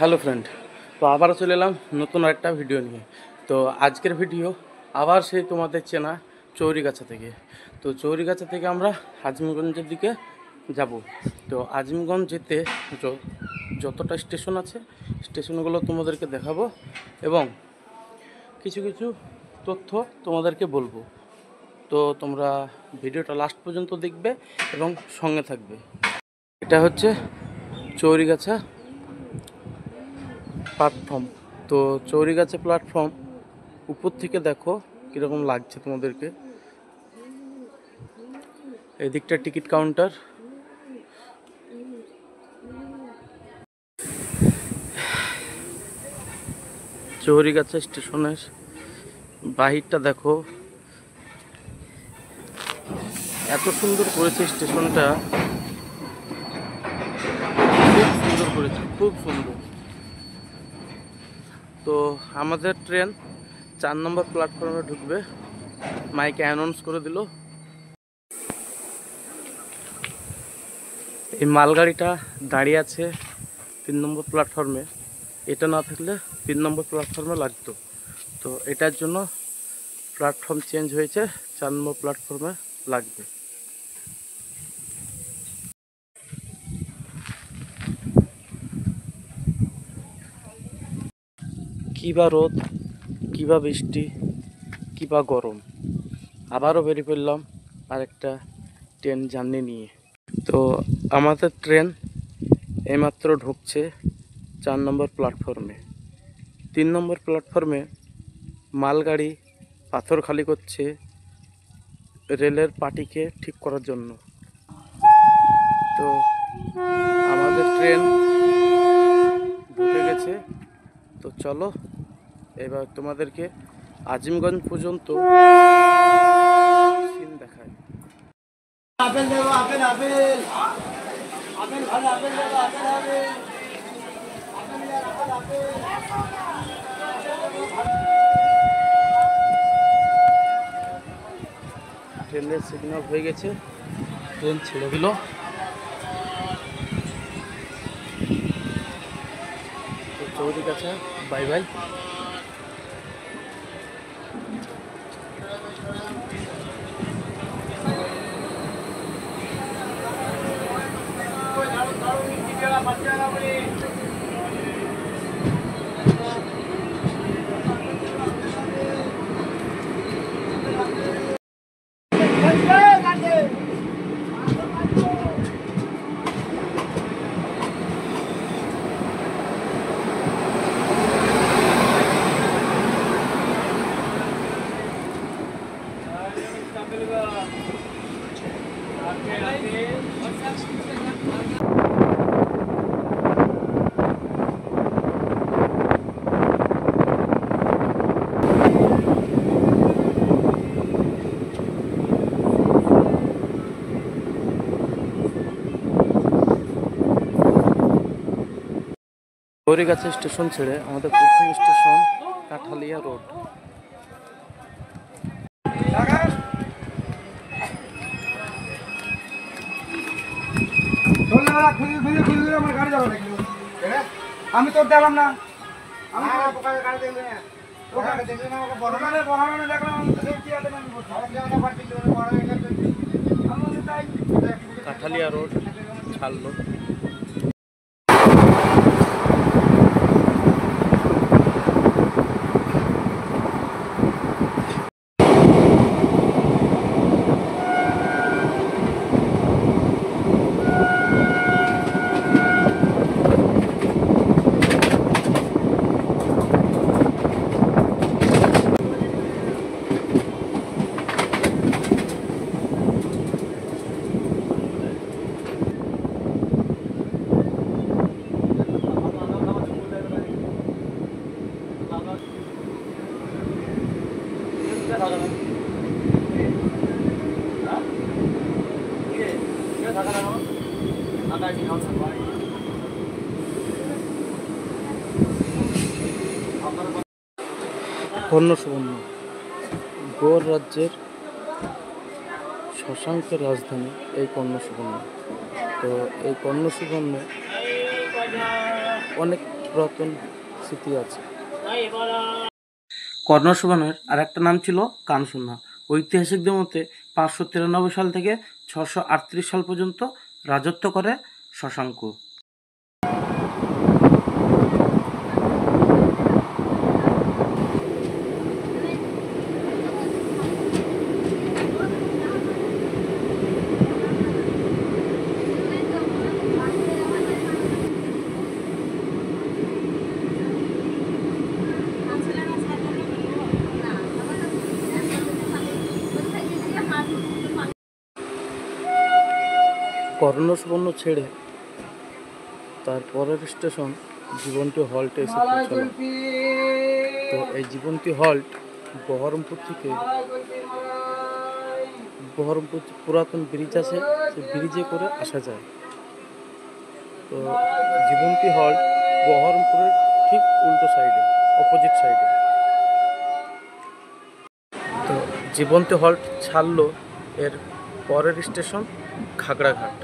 Hello friend, তো আবারও চলে এলাম নতুন একটা ভিডিও নিয়ে। তো আজকের ভিডিও আবার সেই তোমাদের চেনা চৌরিগাছা থেকে। তো চৌরিগাছা থেকে আমরা আজিমগঞ্জের দিকে যাব। তো আজিমগঞ্জ যেতে যতটা স্টেশন আছে স্টেশনগুলো তোমাদেরকে দেখাবো এবং কিছু কিছু তথ্য তোমাদেরকে বলবো। তো তোমরা ভিডিওটা লাস্ট পর্যন্ত দেখবে এবং সঙ্গে থাকবে। এটা হচ্ছে চৌরিগাছা প্ল্যাটফর্ম। তো চৌরিগাছা প্ল্যাটফর্ম উপর থেকে দেখো কীরকম লাগছে তোমাদেরকে। এদিকটা টিকিট কাউন্টার, চৌরিগাছা স্টেশনের বাহিরটা দেখো, এত সুন্দর করেছে স্টেশনটা, খুব সুন্দর করেছে, খুব সুন্দর। তো আমাদের ট্রেন 4 নম্বর প্ল্যাটফর্মে ঢুকবে, মাইকে অ্যানাউন্স করে দিল। এই মালগাড়িটা দাঁড়িয়ে আছে 3 নম্বর প্ল্যাটফর্মে। এটা না থাকলে 3 নম্বর প্ল্যাটফর্মে লাগতো, তো এটার জন্য প্ল্যাটফর্ম চেঞ্জ হয়েছে, 4 নম্বর প্ল্যাটফর্মে লাগবে। কী বা রোদ, কী বা বৃষ্টি, কী বা গরম, আবারও বেরিয়ে পড়লাম আরেকটা ট্রেন জার্নি নিয়ে। তো আমাদের ট্রেন এইমাত্র ঢুকছে 4 নম্বর প্ল্যাটফর্মে। 3 নম্বর প্ল্যাটফর্মে মালগাড়ি পাথর খালি করছে রেলের পাটিকে ঠিক করার জন্য। তো আমাদের ট্রেন ঢুকে গেছে। তো চলো এবার তোমাদেরকে আজিমগঞ্জ পর্যন্ত সিন দেখায়। আপেল দেবো, আপেল আপেল আপেল ভালো, আপেল দেবো, আপেল আপেল ট্রেনের সিগন্যাল হয়ে গেছে, ট্রেন ছেড়ে দিল। চৌরিগাছা বাই বাই। চৌরিগাছা স্টেশন ছেড়ে আমাদের প্রথম স্টেশন কাঠালিয়া রোড। আমি তোর দিলাম না, আমি কাঠালিয়া রোড ছাড়লো। কর্ণ সুবর্ণ গৌড় রাজ্যের শশাঙ্কের রাজধানী এই কর্ণ সুবর্ণ। তো এই কর্ণ সুবর্ণে অনেক পুরাতন স্মৃতি আছে। কর্ণসুবর্ণের আর একটা নাম ছিল কানসুন্না। ঐতিহাসিকদের মতে 593 সাল থেকে 638 সাল পর্যন্ত রাজত্ব করে শশাঙ্ক। কর্ণসুবর্ণ ছেড়ে তার পরের স্টেশন জীবন্তী হল্টে এসে পৌঁছালাম। তো এই জীবন্তী হল্ট বহরমপুর থেকে, বহরমপুর পুরাতন ব্রিজ আছে, সেই ব্রিজে করে আসা যায়। তো জীবন্তী হল্ট বহরমপুরের ঠিক উল্টো সাইডে, অপোজিট সাইডে। তো জীবন্তী হল্ট ছাড়লো, এর পরের স্টেশন খাগড়াঘাট।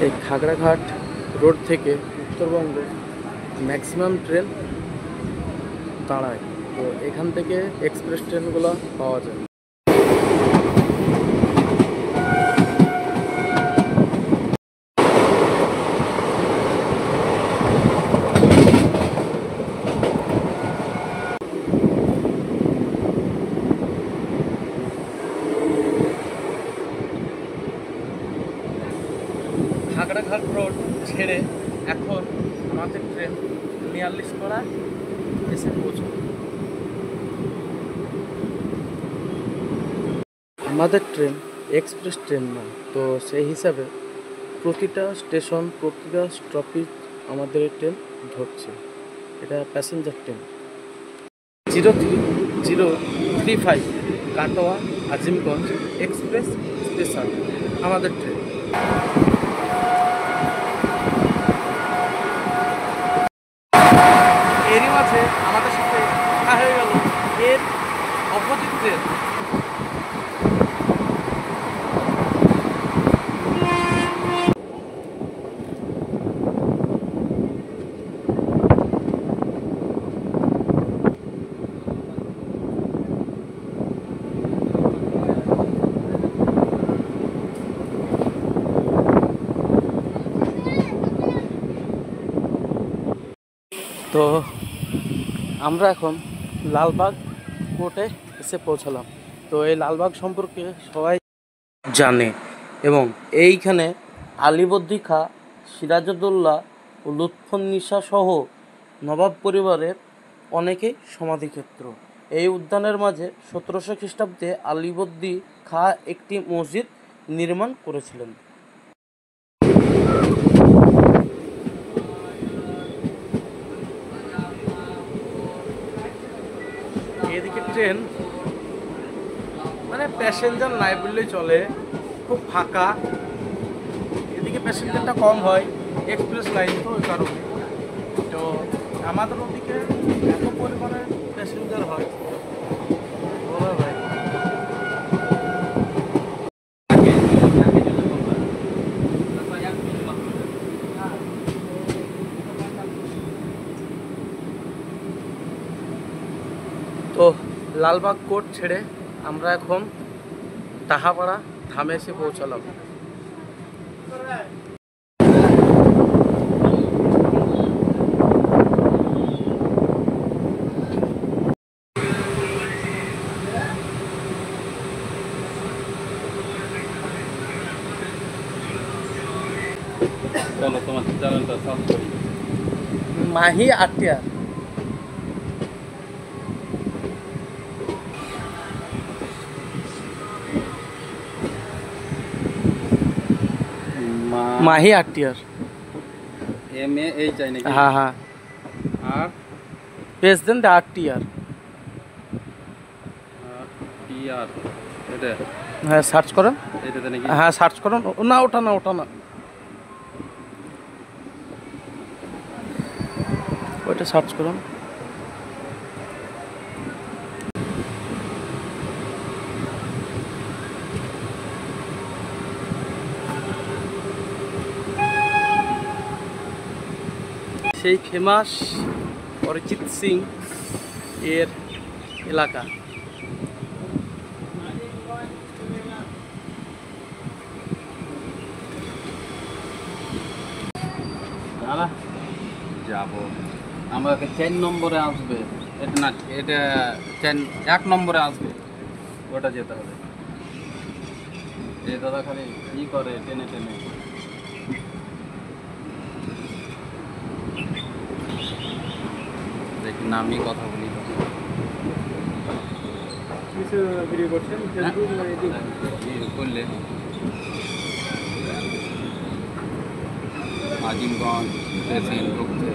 এই খাগড়াঘাট রোড থেকে উত্তরবঙ্গে ম্যাক্সিমাম ট্রেন দাঁড়ায়। তো এখান থেকে এক্সপ্রেস ট্রেনগুলো পাওয়া যায়। খাগড়াঘাট রোড ছেড়ে এখন আমাদের ট্রেন ৪৯ এসে পৌঁছল। আমাদের ট্রেন এক্সপ্রেস ট্রেন না, তো সেই হিসাবে প্রতিটা স্টেশন, প্রতিটা স্টপেজ আমাদের ট্রেন ধরছে। এটা passenger train 03035 Katwa Azimganj express special আমাদের ট্রেন। এরই মাঝে আমাদের সাথে দেখা হয়ে গেল এর অপোজিট ট্রেন। তো আমরা এখন লালবাগ কোর্টে এসে পৌঁছালাম। তো এই লালবাগ সম্পর্কে সবাই জানে এবং এইখানে আলীবর্দী খাঁ, সিরাজউদ্দৌলা ও লুৎফুন্নিসা সহ নবাব পরিবারের অনেকেই সমাধিক্ষেত্র। এই উদ্যানের মাঝে ১৭০০ খ্রিস্টাব্দে আলীবর্দী খাঁ একটি মসজিদ নির্মাণ করেছিলেন। এদিকে ট্রেন মানে প্যাসেঞ্জার নাই বললেই চলে, খুব ফাঁকা। এদিকে প্যাসেঞ্জারটা কম হয়, এক্সপ্রেস লাইন তো ওই কারণে। তো আমাদের ওদিকে এত পরিমাণে প্যাসেঞ্জার হয় বলা ভাই। তো লালবাগ কোর্ট ছেড়ে আমরা এখন তাহাপাড়া ধামে এসে পৌঁছালাম। চলো তোমার চ্যানেলটা সার্চ করি। মাহি আটিয়ার। মাহি আটিয়ার। MAH নাকি? হ্যাঁ হ্যাঁ, আর পেজ দেন দা আটিয়ার। TR এটা হ্যাঁ সার্চ করেন। এটাতে নাকি? হ্যাঁ সার্চ করুন। না ওটা না, ওটা না, ওইটা সার্চ করুন। সেই ফেমাস অরিজিৎ সিং এর এলাকা। দাঁড়া যাবো, আমাকে 4 নম্বরে আসবে। এটা না, এটা 1 নম্বরে আসবে, ওটা যেতে হবে। এই দাদা খালি কি করে টেনে টেনে। দেখি নামই কথা বলি তো। ভিডিও করছেন ফেসবুক না ইউটিউব? করলে আজিমগঞ্জ পেশেন্ট ঢুকছে।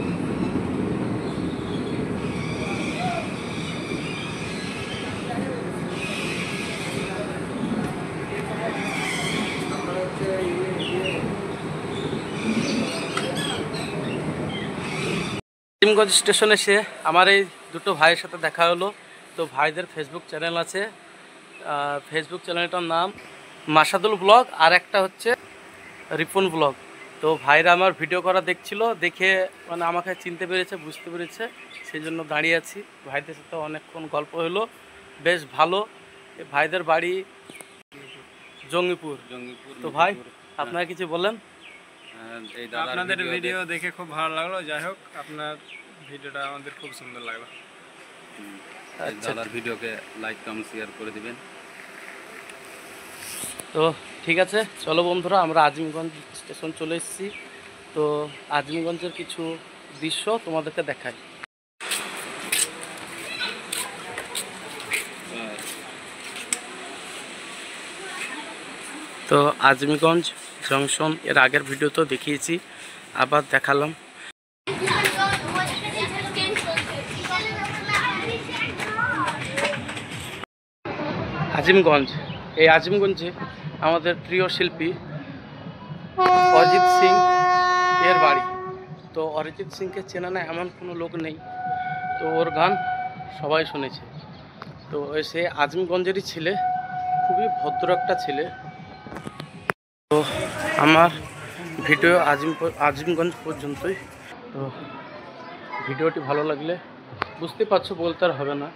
আজিমগঞ্জ স্টেশনে এসে আমার এই দুটো ভাইয়ের সাথে দেখা হলো। তো ভাইদের ফেসবুক চ্যানেল আছে, ফেসবুক চ্যানেলটার নাম মাসাদুল ব্লগ, আর একটা হচ্ছে রিপন ব্লগ। তো ভাইরা আমার ভিডিও করা দেখছিল, দেখে মানে আমাকে চিনতে পেরেছে, বুঝতে পেরেছে, সেই জন্য দাঁড়িয়ে আছি। ভাইদের সাথে অনেকক্ষণ গল্প হলো, বেশ ভালো। এ ভাইদের বাড়ি জঙ্গিপুর। তো ভাই আপনারা কিছু বলেন। এই দাদার আপনাদের ভিডিও দেখে খুব ভালো লাগলো। যাই হোক, আপনার ভিডিওটা আমাদের খুব সুন্দর লাগলো। এই দাদার ভিডিওকে লাইক কমেন্ট শেয়ার করে দিবেন। তো ঠিক আছে, চলো বন্ধুরা, আমরা আজিমগঞ্জ স্টেশন চলে এসেছি। তো আজিমগঞ্জের কিছু দৃশ্য তোমাদেরকে দেখাই। তো আজিমগঞ্জ জংশন এর আগের ভিডিও তো দেখিয়েছি, আবার দেখালাম। আজিমগঞ্জ, এই আজিমগঞ্জে আমাদের প্রিয় শিল্পী অরিজিৎ সিং এর বাড়ি। তো অরিজিৎ সিংকে চেনা না এমন কোনো লোক নেই, তো ওর গান সবাই শুনেছে। তো সে আজিমগঞ্জেরই ছেলে, খুবই ভদ্র একটা ছেলে। তো আমার ভিডিও আজিমগঞ্জ পর্যন্তই। তো ভিডিওটি ভালো লাগলে বুঝতে পারছো, বলতে আর হবে না,